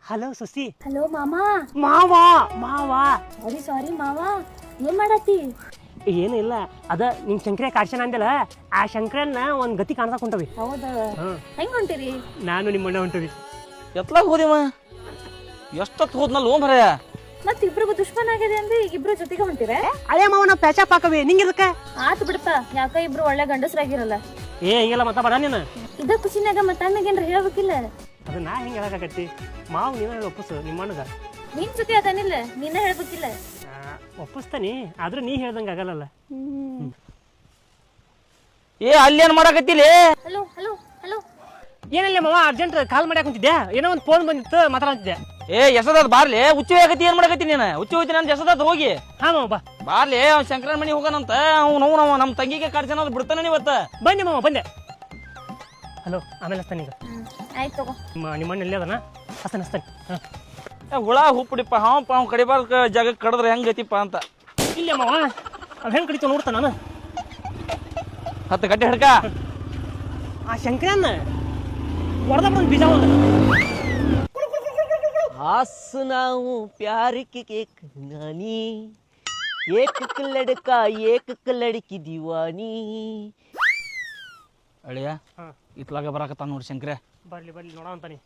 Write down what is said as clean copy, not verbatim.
Hello ಸುಸಿ. Hello ಮಾಮಾ. ಮಾವಾ ಮಾವಾ ಸಾರಿ ಮಾವಾ, ಏನ್ ಮಾಡತ್ತಿ? ಏನು ಇಲ್ಲ, ಅದ ನಿಮ್ ಶಂಕರ ಕಾಡ್ಸನ ಅಂದಲ್ಲ, ಆ ಶಂಕರನ್ನ ಒಂದ್ ಗತಿ ಕಾಣ್ಸಕ್ ಹೊಂಟವಿ. ಹೌದಾ, ಹೆಂಗ್ ಹೊಂಟಿರಿ? ನಾನು ನಿಮ್ಮಣ್ಣ ಹೊಂಟವಿ. ಎತ್ಲಾಗ ಹೋದಿವ ಎಷ್ಟೊತ್ತು ಹೋದ್ನಲ್ಲ ಓ ಮರಯ. ಮತ್ ಇಬ್ರಿಗೂ ದುಶ್ಮನ್ ಆಗಿದೆ ಅಂದ್ರೆ ಈಗ ಇಬ್ರು ಜೊತೆಗೆ ಹೊಂಟಿರ? ಅದೇ ಮಾವ ನಾವು ಪ್ಯಾಚಾಪ್ ಹಾಕವಿ, ನಿಂಗೆ ಇದಕ್ಕ? ಆತ್ ಬಿಡಪ್ಪ, ಯಾಕ ಇಬ್ರು ಒಳ್ಳೆ ಗಂಡಸ್ರಾಗಿರಲ್ಲ. ಏ ಹಿಂಗೆಲ್ಲ ಮಾತಾಡ ನೀನು. ಇದ ಖುಷಿನಾಗ ಮತ್ತ ಅಣ್ಣಗೇನ್ರ ಹೇಳ್ಬೇಕಿಲ್ಲ? ಅದು ನಾ ಹೆಂಗೆ ಹೇಳಕತ್ತಿ, ಮಾವು ನೀನ ಒಪ್ಪಸು ನಿಮ್ಮಣ್ಣಗ. ನಿನ್ ಜೊತೆ ಅದನಿಲ್ಲ, ನೀನೇ ಹೇಳ್ಬೇಕಿಲ್ಲ. ಒಪ್ಪಿಸ್ತಾನಿ, ಆದ್ರೂ ನೀ ಹೇಳ್ದಂಗ ಆಗಲ್ಲ. ಏ ಅಲ್ಲಿ ಏನ್ ಮಾಡಕತ್ತಿಲಿ? Hello hello hello. ಏನಿಲ್ಲ ಮಾವ, ಅರ್ಜೆಂಟ್ ಕಾಲ್ ಮಾಡಿ ಹಾಕೊಂತಿದ್ದೆ, ಏನೋ ಒಂದು ಫೋನ್ ಬಂದಿತ್ತು, ಮಾತಾಡ್ತಿದ್ದೆ. ಏ ಎಸದಾದ್ ಬಾರ್ಲಿ, ಹುಚ್ಚು ಆಗತ್ತಿ ಏನ್ ಮಾಡಕತ್ತಿ ನೀನು? ಹುಚ್ಚು ಹೋಯ್ತೀನಿ ಅಂತ ಎಸದಾದ್ ಹೋಗಿ. ಹಾ ಮಾವ ಬಾ. ಬಾರ್ಲಿ, ಅವ್ನು ಶಂಕರನ ಮನಿ ಹೋಗೋಣಂತ. ನಾವು ನಮ್ಮ ತಂಗಿಗೆ ಕಾಡ್ಸನ ಬಿಡ್ತಾನ ಇವತ್ತ. ಬನ್ನಿ ಮಾವ ಬಂದೆ. ಹಲೋ, ಆಮೇಲೆ ಹಸ್ತಾನೆ ಈಗ. ಆಯ್ತು ತಗೋ. ನಿಮ್ಮಣ್ಣ ಎಲ್ಲಿ ಅದನ? ಹಸ್ತಾನೆ ಹಸ್ತಾನೆ. ಹುಳ ಹುಪ್ಪಡಿಪ್ಪ, ಹಾವ್ ಕಡಿಬಾರ್ಕ ಜಾಗಕ್ಕೆ ಕಡದ್ರೆ ಹೆಂಗ್ ಗತಿಪ್ಪ ಅಂತ. ಇಲ್ಲ ಮಾವ, ಅವ್ ಹೆಂಗ್ ಕಡಿತ ನೋಡ್ತಾನ ನಾನು. 10 ಗಂಟೆ ಹಿಡ್ಕ. ಆ ಶಂಕರನ್ನ ಹೊಡೆದ ಒಂದು ಬೀಜ ಒಂದು आसनाऊं प्यार की एक कहानी, एक लड़का एक लड़की दीवानी. ಅಳಿಯ ಇತ್ಲಾಗ ಬರಾಕತ್ತ ನೋಡಿ ಶಂಕರ. ಬರ್ಲಿ ಬರ್ಲಿ ನೋಡ ಅಂತಾನೆ.